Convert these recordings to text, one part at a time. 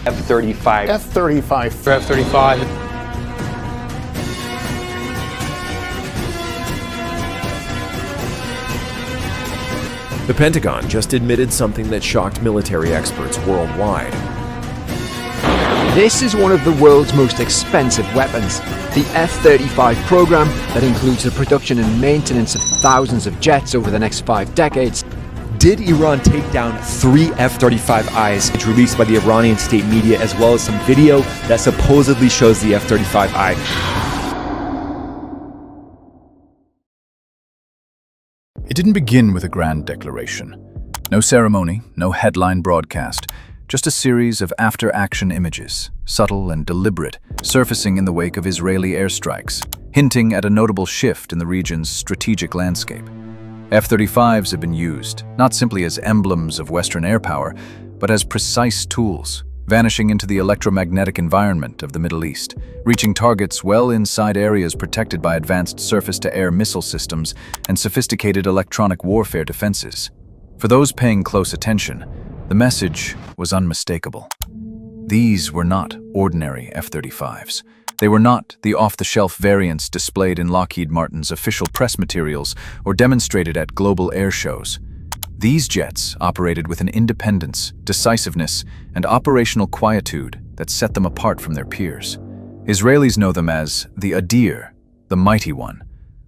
F-35. F-35. F-35. The Pentagon just admitted something that shocked military experts worldwide. This is one of the world's most expensive weapons, the F-35 program that includes the production and maintenance of thousands of jets over the next 5 decades. Did Iran take down 3 F-35Is? It's released by the Iranian state media, as well as some video that supposedly shows the F-35I. It didn't begin with a grand declaration. No ceremony, no headline broadcast, just a series of after-action images, subtle and deliberate, surfacing in the wake of Israeli airstrikes, hinting at a notable shift in the region's strategic landscape. F-35s have been used, not simply as emblems of Western air power, but as precise tools, vanishing into the electromagnetic environment of the Middle East, reaching targets well inside areas protected by advanced surface-to-air missile systems and sophisticated electronic warfare defenses. For those paying close attention, the message was unmistakable. These were not ordinary F-35s. They were not the off-the-shelf variants displayed in Lockheed Martin's official press materials or demonstrated at global air shows. These jets operated with an independence, decisiveness, and operational quietude that set them apart from their peers. Israelis know them as the Adir, the mighty one.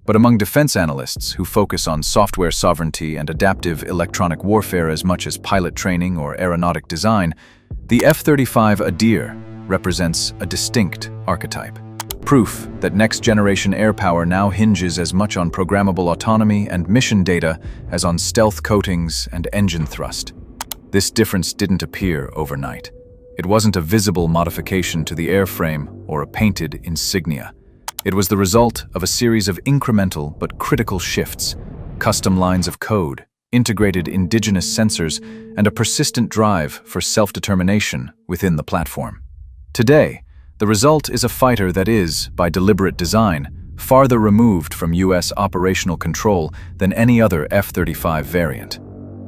But among defense analysts who focus on software sovereignty and adaptive electronic warfare as much as pilot training or aeronautic design, the F-35 Adir represents a distinct archetype. Proof that next-generation air power now hinges as much on programmable autonomy and mission data as on stealth coatings and engine thrust. This difference didn't appear overnight. It wasn't a visible modification to the airframe or a painted insignia. It was the result of a series of incremental but critical shifts, custom lines of code, integrated indigenous sensors, and a persistent drive for self-determination within the platform. Today, the result is a fighter that is, by deliberate design, farther removed from U.S. operational control than any other F-35 variant.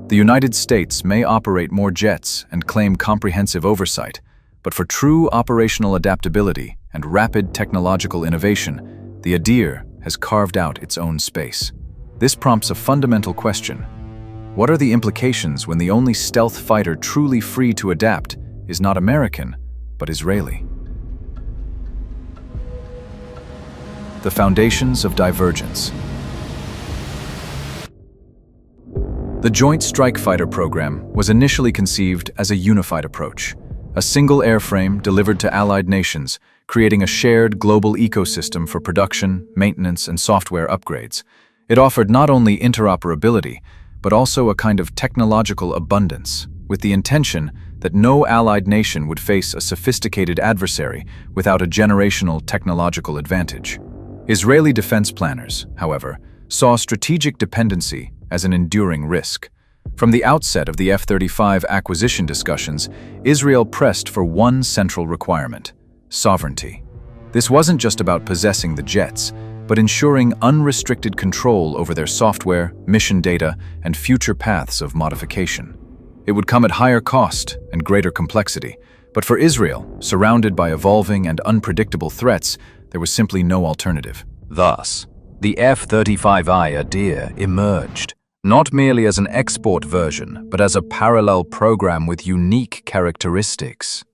The United States may operate more jets and claim comprehensive oversight, but for true operational adaptability and rapid technological innovation, the Adir has carved out its own space. This prompts a fundamental question. What are the implications when the only stealth fighter truly free to adapt is not American, but Israeli? The Foundations of Divergence. The Joint Strike Fighter program was initially conceived as a unified approach, a single airframe delivered to allied nations, creating a shared global ecosystem for production, maintenance, and software upgrades. It offered not only interoperability, but also a kind of technological abundance, with the intention that no allied nation would face a sophisticated adversary without a generational technological advantage. Israeli defense planners, however, saw strategic dependency as an enduring risk. From the outset of the F-35 acquisition discussions, Israel pressed for one central requirement: sovereignty. This wasn't just about possessing the jets, but ensuring unrestricted control over their software, mission data, and future paths of modification. It would come at higher cost and greater complexity, but for Israel, surrounded by evolving and unpredictable threats, there was simply no alternative. Thus, the F-35I Adir emerged, not merely as an export version, but as a parallel program with unique characteristics.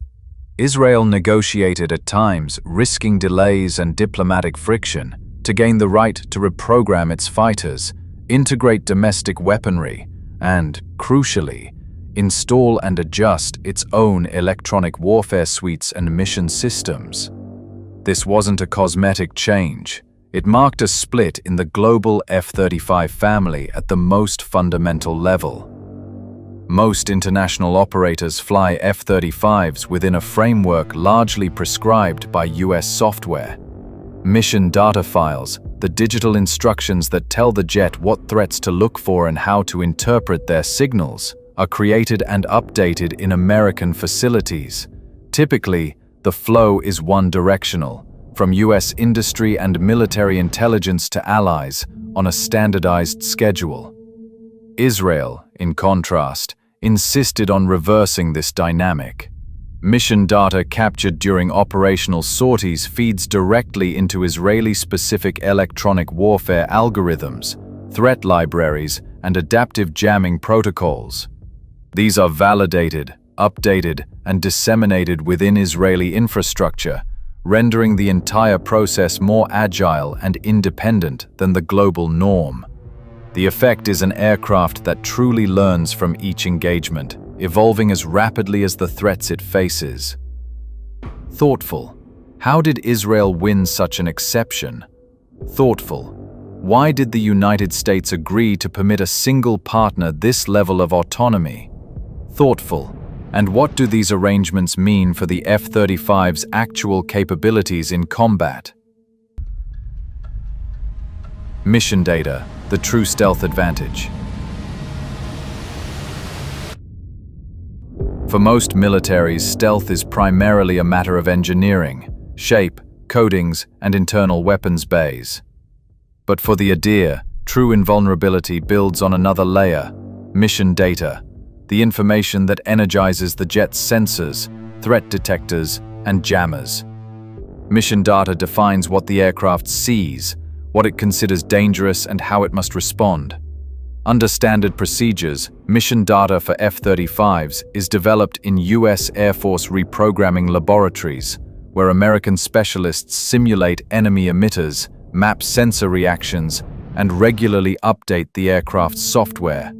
Israel negotiated at times, risking delays and diplomatic friction, to gain the right to reprogram its fighters, integrate domestic weaponry, and, crucially, install and adjust its own electronic warfare suites and mission systems. This wasn't a cosmetic change. It marked a split in the global F-35 family at the most fundamental level. Most international operators fly F-35s within a framework largely prescribed by US software. Mission data files, the digital instructions that tell the jet what threats to look for and how to interpret their signals, are created and updated in American facilities. Typically, the flow is one-directional, from US industry and military intelligence to allies, on a standardized schedule. Israel, in contrast, insisted on reversing this dynamic. Mission data captured during operational sorties feeds directly into Israeli-specific electronic warfare algorithms, threat libraries, and adaptive jamming protocols. These are validated, updated, and disseminated within Israeli infrastructure, rendering the entire process more agile and independent than the global norm. The effect is an aircraft that truly learns from each engagement, evolving as rapidly as the threats it faces. Thoughtful. How did Israel win such an exception? Thoughtful. Why did the United States agree to permit a single partner this level of autonomy? Thoughtful. And what do these arrangements mean for the F-35's actual capabilities in combat? Mission data, the true stealth advantage. For most militaries, stealth is primarily a matter of engineering, shape, coatings, and internal weapons bays. But for the Adir, true invulnerability builds on another layer: mission data, the information that energizes the jet's sensors, threat detectors, and jammers. Mission data defines what the aircraft sees, what it considers dangerous, and how it must respond. Under standard procedures, mission data for F-35s is developed in U.S. Air Force reprogramming laboratories, where American specialists simulate enemy emitters, map sensor reactions, and regularly update the aircraft's software.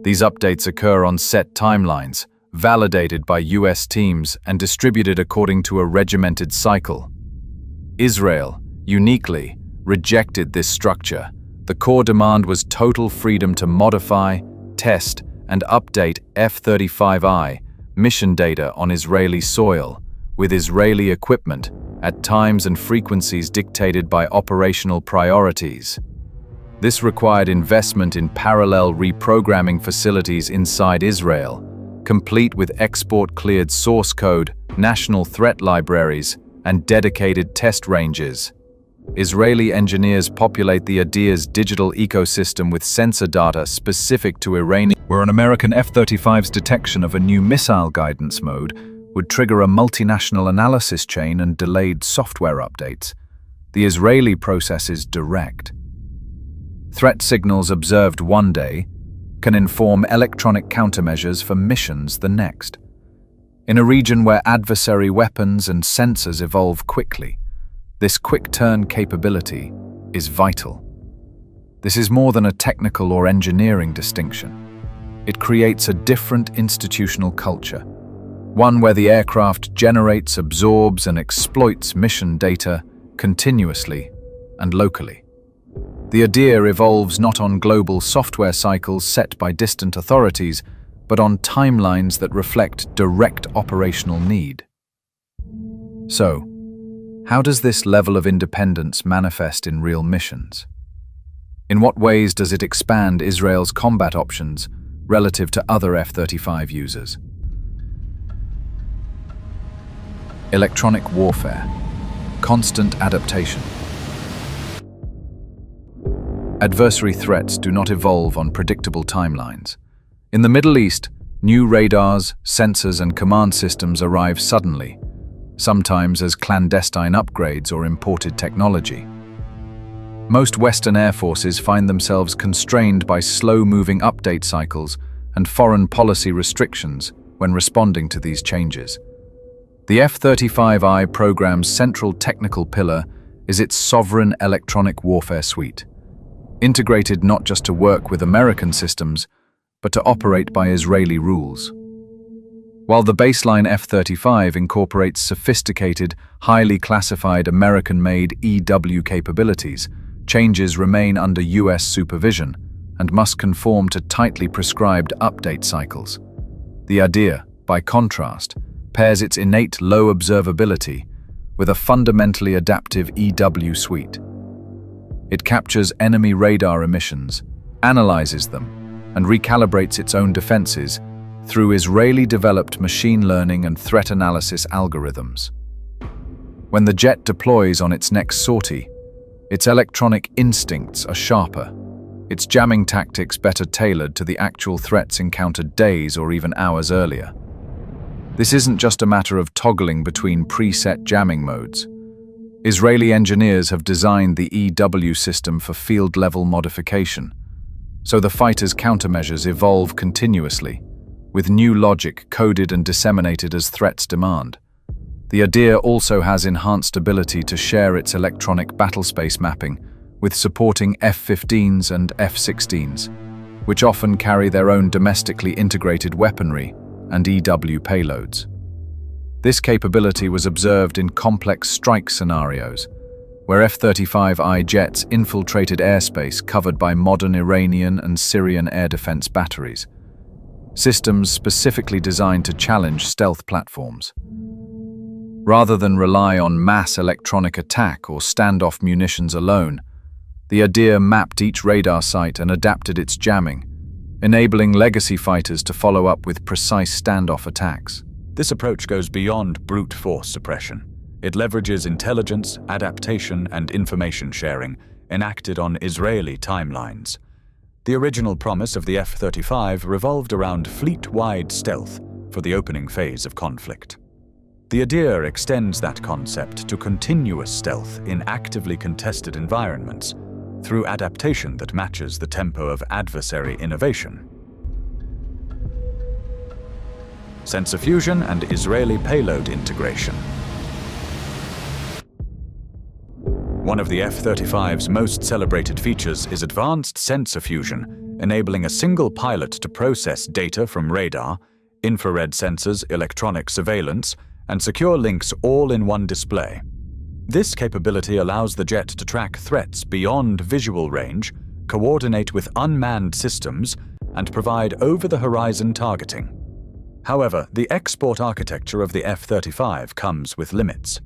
These updates occur on set timelines, validated by U.S. teams and distributed according to a regimented cycle. Israel, uniquely, rejected this structure. The core demand was total freedom to modify, test, and update F-35I mission data on Israeli soil, with Israeli equipment, at times and frequencies dictated by operational priorities. This required investment in parallel reprogramming facilities inside Israel, complete with export-cleared source code, national threat libraries, and dedicated test ranges. Israeli engineers populate the Adir's digital ecosystem with sensor data specific to Iranian, where an American F-35's detection of a new missile guidance mode would trigger a multinational analysis chain and delayed software updates. The Israeli process is direct. Threat signals observed one day can inform electronic countermeasures for missions the next. In a region where adversary weapons and sensors evolve quickly, this quick-turn capability is vital. This is more than a technical or engineering distinction. It creates a different institutional culture, one where the aircraft generates, absorbs, and exploits mission data continuously and locally. The Adir evolves not on global software cycles set by distant authorities, but on timelines that reflect direct operational need. So, how does this level of independence manifest in real missions? In what ways does it expand Israel's combat options relative to other F-35 users? Electronic warfare. Constant adaptation. Adversary threats do not evolve on predictable timelines. In the Middle East, new radars, sensors, and command systems arrive suddenly, sometimes as clandestine upgrades or imported technology. Most Western air forces find themselves constrained by slow-moving update cycles and foreign policy restrictions when responding to these changes. The F-35I program's central technical pillar is its sovereign electronic warfare suite, integrated not just to work with American systems, but to operate by Israeli rules. While the baseline F-35 incorporates sophisticated, highly classified American-made EW capabilities, changes remain under US supervision and must conform to tightly prescribed update cycles. The Adir, by contrast, pairs its innate low observability with a fundamentally adaptive EW suite. It captures enemy radar emissions, analyzes them, and recalibrates its own defenses through Israeli-developed machine learning and threat analysis algorithms. When the jet deploys on its next sortie, its electronic instincts are sharper, its jamming tactics better tailored to the actual threats encountered days or even hours earlier. This isn't just a matter of toggling between preset jamming modes. Israeli engineers have designed the EW system for field-level modification, so the fighter's countermeasures evolve continuously, with new logic coded and disseminated as threats demand. The Adir also has enhanced ability to share its electronic battlespace mapping with supporting F-15s and F-16s, which often carry their own domestically integrated weaponry and EW payloads. This capability was observed in complex strike scenarios, where F-35I jets infiltrated airspace covered by modern Iranian and Syrian air defense batteries, systems specifically designed to challenge stealth platforms. Rather than rely on mass electronic attack or standoff munitions alone, the Adir mapped each radar site and adapted its jamming, enabling legacy fighters to follow up with precise standoff attacks. This approach goes beyond brute force suppression. It leverages intelligence, adaptation, and information sharing enacted on Israeli timelines. The original promise of the F-35 revolved around fleet-wide stealth for the opening phase of conflict. The Adir extends that concept to continuous stealth in actively contested environments through adaptation that matches the tempo of adversary innovation. Sensor fusion and Israeli payload integration. One of the F-35's most celebrated features is advanced sensor fusion, enabling a single pilot to process data from radar, infrared sensors, electronic surveillance, and secure links all in one display. This capability allows the jet to track threats beyond visual range, coordinate with unmanned systems, and provide over-the-horizon targeting. However, the export architecture of the F-35 comes with limits.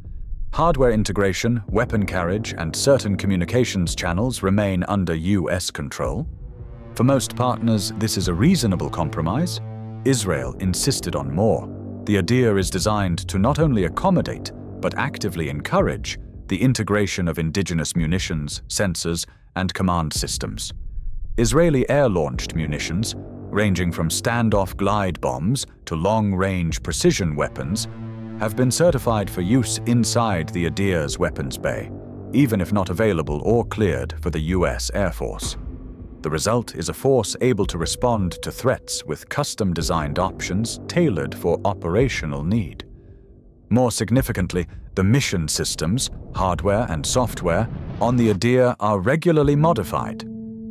Hardware integration, weapon carriage, and certain communications channels remain under US control. For most partners, this is a reasonable compromise. Israel insisted on more. The Adir is designed to not only accommodate, but actively encourage the integration of indigenous munitions, sensors, and command systems. Israeli air-launched munitions, ranging from standoff glide bombs to long-range precision weapons, have been certified for use inside the Adir's weapons bay, even if not available or cleared for the US Air Force. The result is a force able to respond to threats with custom-designed options tailored for operational need. More significantly, the mission systems, hardware and software, on the Adir are regularly modified,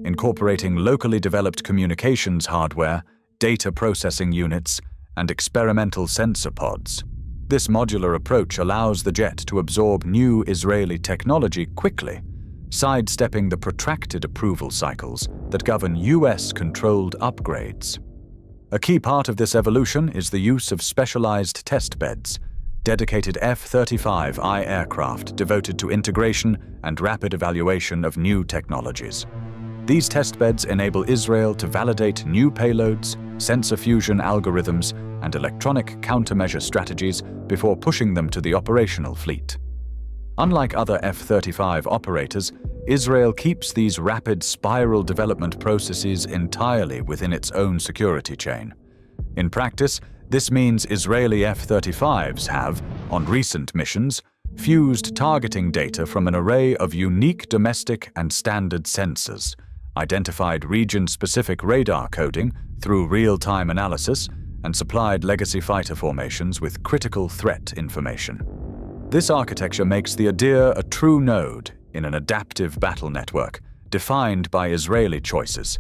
incorporating locally developed communications hardware, data processing units, and experimental sensor pods. This modular approach allows the jet to absorb new Israeli technology quickly, sidestepping the protracted approval cycles that govern US-controlled upgrades. A key part of this evolution is the use of specialized testbeds, dedicated F-35I aircraft devoted to integration and rapid evaluation of new technologies. These testbeds enable Israel to validate new payloads, sensor fusion algorithms, and electronic countermeasure strategies before pushing them to the operational fleet. Unlike other F-35 operators, Israel keeps these rapid spiral development processes entirely within its own security chain. In practice, this means Israeli F-35s have, on recent missions, fused targeting data from an array of unique domestic and standard sensors, identified region-specific radar coding through real-time analysis, and supplied legacy fighter formations with critical threat information. This architecture makes the Adir a true node in an adaptive battle network, defined by Israeli choices.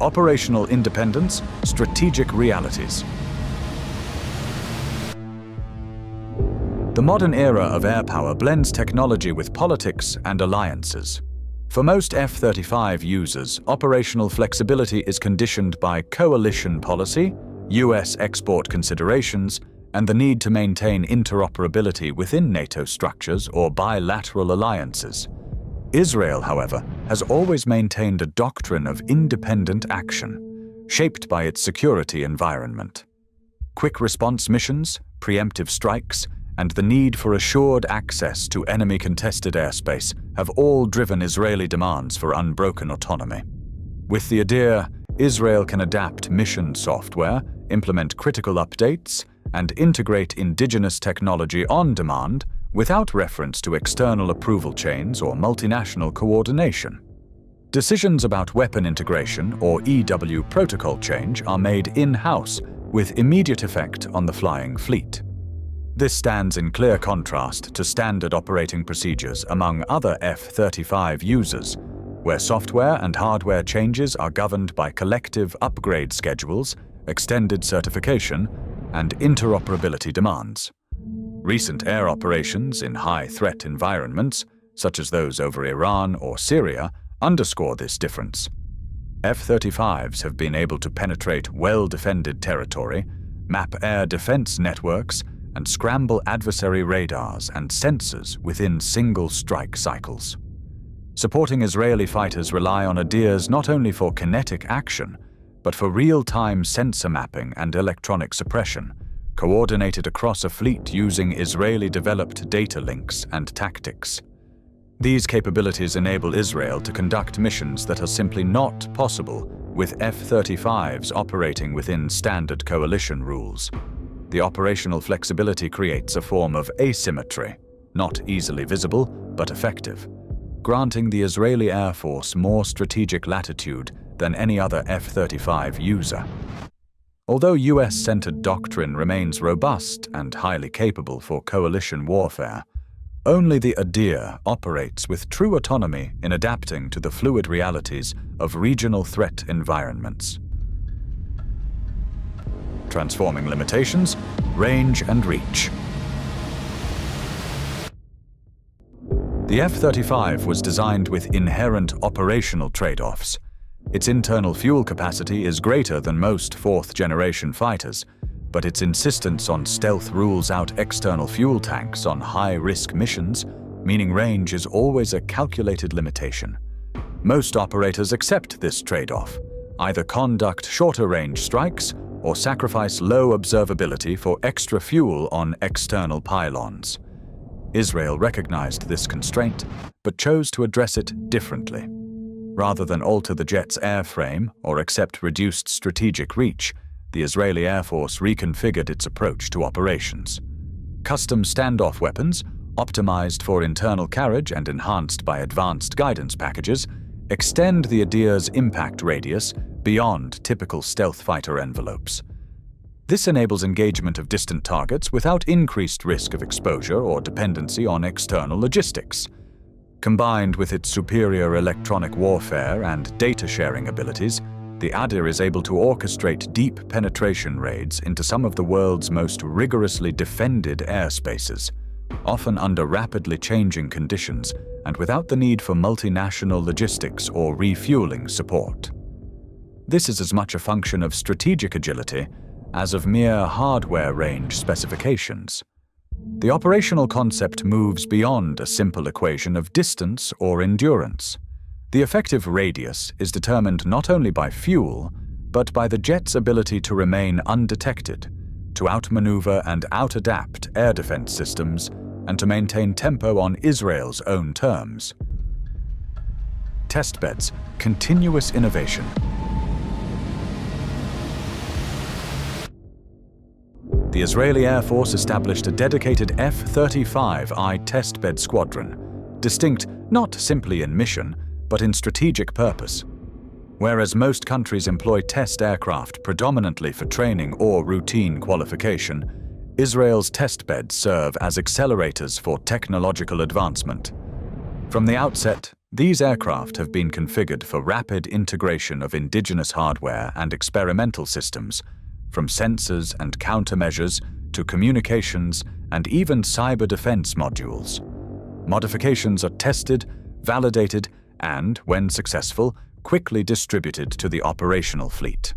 Operational independence, strategic realities. The modern era of air power blends technology with politics and alliances. For most F-35 users, operational flexibility is conditioned by coalition policy, US export considerations, and the need to maintain interoperability within NATO structures or bilateral alliances. Israel, however, has always maintained a doctrine of independent action, shaped by its security environment. Quick response missions, preemptive strikes, and the need for assured access to enemy-contested airspace have all driven Israeli demands for unbroken autonomy. With the Adir, Israel can adapt mission software, implement critical updates, and integrate indigenous technology on demand without reference to external approval chains or multinational coordination. Decisions about weapon integration or EW protocol change are made in-house with immediate effect on the flying fleet. This stands in clear contrast to standard operating procedures among other F-35 users, where software and hardware changes are governed by collective upgrade schedules, extended certification, and interoperability demands. Recent air operations in high-threat environments, such as those over Iran or Syria, underscore this difference. F-35s have been able to penetrate well-defended territory, map air defense networks, and scramble adversary radars and sensors within single strike cycles. Supporting Israeli fighters rely on Adirs not only for kinetic action, but for real-time sensor mapping and electronic suppression, coordinated across a fleet using Israeli-developed data links and tactics. These capabilities enable Israel to conduct missions that are simply not possible with F-35s operating within standard coalition rules. The operational flexibility creates a form of asymmetry, not easily visible but effective, granting the Israeli Air Force more strategic latitude than any other F-35 user. Although US-centered doctrine remains robust and highly capable for coalition warfare, only the Adir operates with true autonomy in adapting to the fluid realities of regional threat environments. Transforming limitations, range and reach. The F-35 was designed with inherent operational trade-offs. Its internal fuel capacity is greater than most fourth-generation fighters, but its insistence on stealth rules out external fuel tanks on high-risk missions, meaning range is always a calculated limitation. Most operators accept this trade-off, either conduct shorter-range strikes or sacrifice low observability for extra fuel on external pylons. Israel recognized this constraint, but chose to address it differently. Rather than alter the jet's airframe or accept reduced strategic reach, the Israeli Air Force reconfigured its approach to operations. Custom standoff weapons, optimized for internal carriage and enhanced by advanced guidance packages, extend the Adir's impact radius beyond typical stealth fighter envelopes. This enables engagement of distant targets without increased risk of exposure or dependency on external logistics. Combined with its superior electronic warfare and data-sharing abilities, the Adir is able to orchestrate deep penetration raids into some of the world's most rigorously defended airspaces, often under rapidly changing conditions and without the need for multinational logistics or refueling support. This is as much a function of strategic agility as of mere hardware range specifications. The operational concept moves beyond a simple equation of distance or endurance. The effective radius is determined not only by fuel, but by the jet's ability to remain undetected, to outmaneuver and out-adapt air defense systems, and to maintain tempo on Israel's own terms. Testbeds, continuous innovation. The Israeli Air Force established a dedicated F-35I testbed squadron, distinct not simply in mission, but in strategic purpose. Whereas most countries employ test aircraft predominantly for training or routine qualification, Israel's testbeds serve as accelerators for technological advancement. From the outset, these aircraft have been configured for rapid integration of indigenous hardware and experimental systems, from sensors and countermeasures to communications and even cyber defense modules. Modifications are tested, validated, and, when successful, quickly distributed to the operational fleet.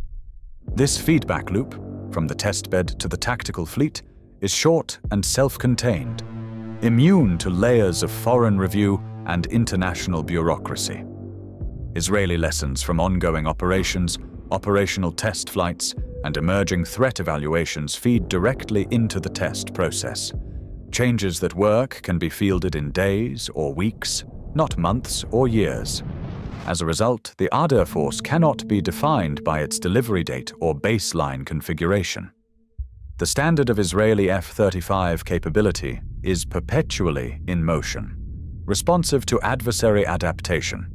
This feedback loop, from the testbed to the tactical fleet, is short and self-contained, immune to layers of foreign review and international bureaucracy. Israeli lessons from ongoing operations, operational test flights, and emerging threat evaluations feed directly into the test process. Changes that work can be fielded in days or weeks, not months or years. As a result, the Adir force cannot be defined by its delivery date or baseline configuration. The standard of Israeli F-35 capability is perpetually in motion, responsive to adversary adaptation,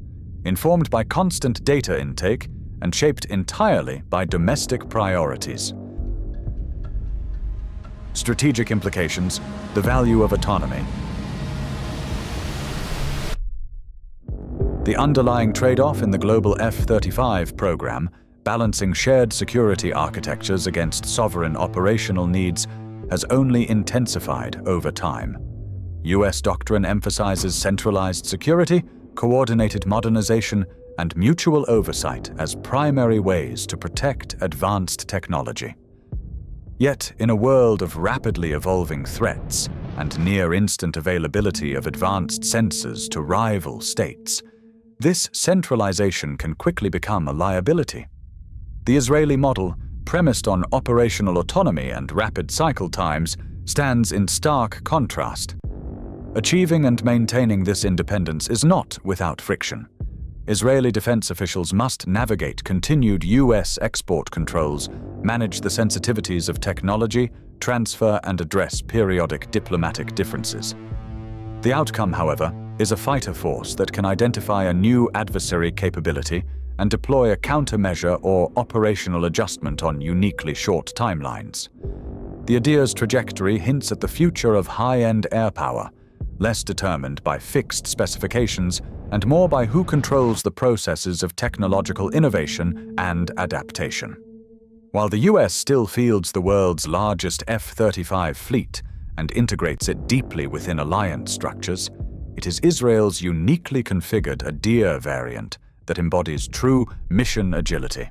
informed by constant data intake and shaped entirely by domestic priorities. Strategic implications, the value of autonomy. The underlying trade-off in the global F-35 program, balancing shared security architectures against sovereign operational needs, has only intensified over time. US doctrine emphasizes centralized security, coordinated modernization, and mutual oversight as primary ways to protect advanced technology. Yet, in a world of rapidly evolving threats and near-instant availability of advanced sensors to rival states, this centralization can quickly become a liability. The Israeli model, premised on operational autonomy and rapid cycle times, stands in stark contrast. Achieving and maintaining this independence is not without friction. Israeli defense officials must navigate continued US export controls, manage the sensitivities of technology, transfer and address periodic diplomatic differences. The outcome, however, is a fighter force that can identify a new adversary capability and deploy a countermeasure or operational adjustment on uniquely short timelines. The Adir's trajectory hints at the future of high-end air power, less determined by fixed specifications and more by who controls the processes of technological innovation and adaptation. While the US still fields the world's largest F-35 fleet and integrates it deeply within alliance structures, it is Israel's uniquely configured Adir variant that embodies true mission agility.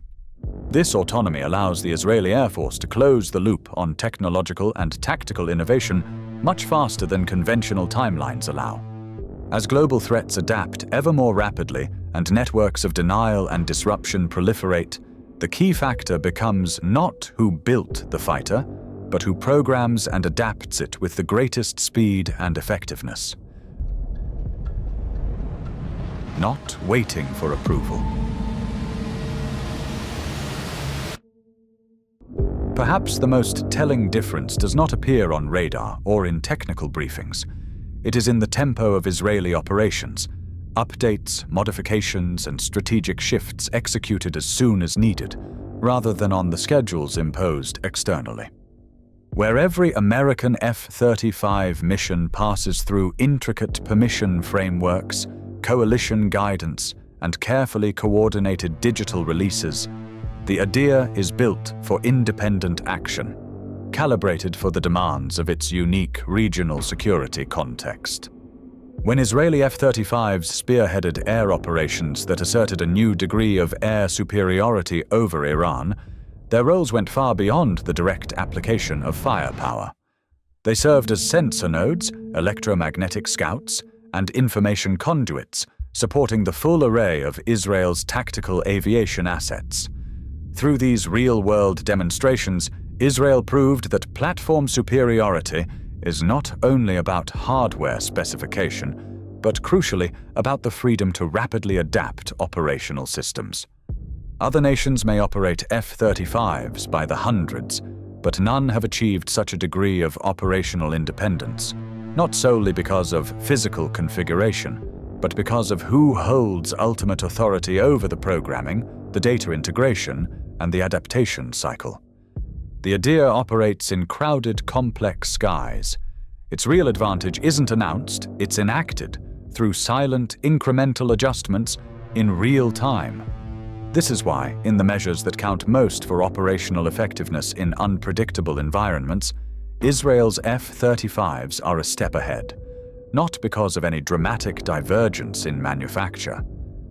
This autonomy allows the Israeli Air Force to close the loop on technological and tactical innovation much faster than conventional timelines allow. As global threats adapt ever more rapidly and networks of denial and disruption proliferate, the key factor becomes not who built the fighter, but who programs and adapts it with the greatest speed and effectiveness. Not waiting for approval. Perhaps the most telling difference does not appear on radar or in technical briefings. It is in the tempo of Israeli operations, updates, modifications, and strategic shifts executed as soon as needed, rather than on the schedules imposed externally. Where every American F-35 mission passes through intricate permission frameworks, coalition guidance, and carefully coordinated digital releases, the Adir is built for independent action, calibrated for the demands of its unique regional security context. When Israeli F-35s spearheaded air operations that asserted a new degree of air superiority over Iran, their roles went far beyond the direct application of firepower. They served as sensor nodes, electromagnetic scouts, and information conduits, supporting the full array of Israel's tactical aviation assets. Through these real-world demonstrations, Israel proved that platform superiority is not only about hardware specification, but crucially about the freedom to rapidly adapt operational systems. Other nations may operate F-35s by the hundreds, but none have achieved such a degree of operational independence, not solely because of physical configuration, but because of who holds ultimate authority over the programming, the data integration, and the adaptation cycle. The Adir operates in crowded, complex skies. Its real advantage isn't announced, it's enacted through silent, incremental adjustments in real time. This is why, in the measures that count most for operational effectiveness in unpredictable environments, Israel's F-35s are a step ahead, not because of any dramatic divergence in manufacture,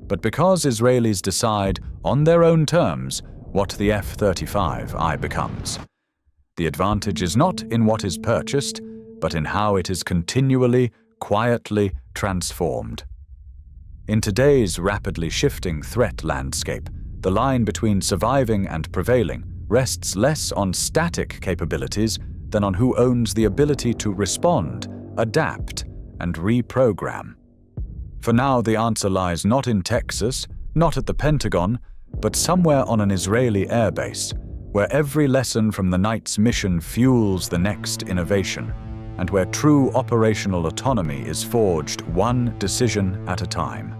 but because Israelis decide, on their own terms, what the F-35I becomes. The advantage is not in what is purchased, but in how it is continually, quietly transformed. In today's rapidly shifting threat landscape, the line between surviving and prevailing rests less on static capabilities than on who owns the ability to respond, adapt, and reprogram. For now, the answer lies not in Texas, not at the Pentagon, but somewhere on an Israeli airbase, where every lesson from the night's mission fuels the next innovation, and where true operational autonomy is forged one decision at a time.